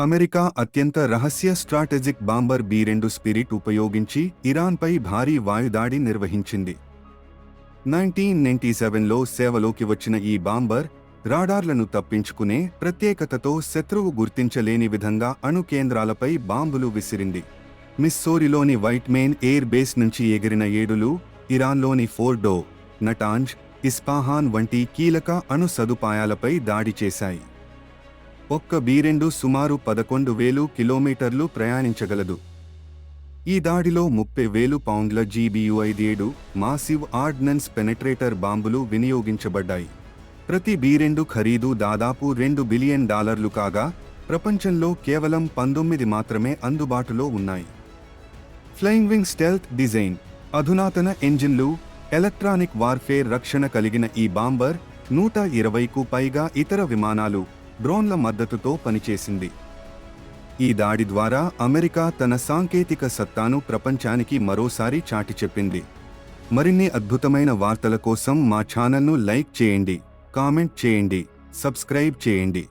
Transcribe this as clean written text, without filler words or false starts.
America అత్యంత రహస్య strategic bomber బి-2 spirit ఉపయోగించి ఇరాన్పై భారీ వాయుదాడి నిర్వహించింది. 1997లో సేవలోకి వచ్చిన ఈ బాంబర్ రాడార్లను తప్పించుకునే ప్రత్యేకతతో శత్రువు గుర్తించలేని విధంగా అణు కేంద్రాలపై బాంబులు విసిరింది. మిస్సోరిలోని వైట్మెయిన్ ఎయిర్ బేస్ నుంచి ఎగిరిన ఏడులు ఇరాన్లోని ఫోర్డో, నటాంజ్, ఇస్పాహాన్ వంటి కీలక అణు సదుపాయాలపై దాడి చేశాయి. ఒక్క బి-2 సుమారు 11,000 కిలోమీటర్లు ప్రయాణించగలదు. ఈ దాడిలో 30,000 పౌండ్ల GBU-57 మాసివ్ ఆర్డినెన్స్ పెనెట్రేటర్ బాంబులు వినియోగించబడ్డాయి. ప్రతి బి-2 ఖరీదు దాదాపు $2 బిలియన్ కాగా ప్రపంచంలో కేవలం 19 మాత్రమే అందుబాటులో ఉన్నాయి. ఫ్లయింగ్ వింగ్ స్టెల్త్ డిజైన్, అధునాతన ఇంజిన్లు, ఎలక్ట్రానిక్ వార్ఫేర్ రక్షణ కలిగిన ఈ బాంబర్ 120కు పైగా ఇతర విమానాలు, డ్రోన్ల మద్దతుతో పనిచేసింది. ఈ దాడి ద్వారా అమెరికా తన సాంకేతిక సత్తాను ప్రపంచానికి మరోసారి చాటి చెప్పింది. మరిన్ని అద్భుతమైన వార్తల కోసం మా ఛానల్ను లైక్ చేయండి, కామెంట్ చేయండి, సబ్స్క్రైబ్ చేయండి.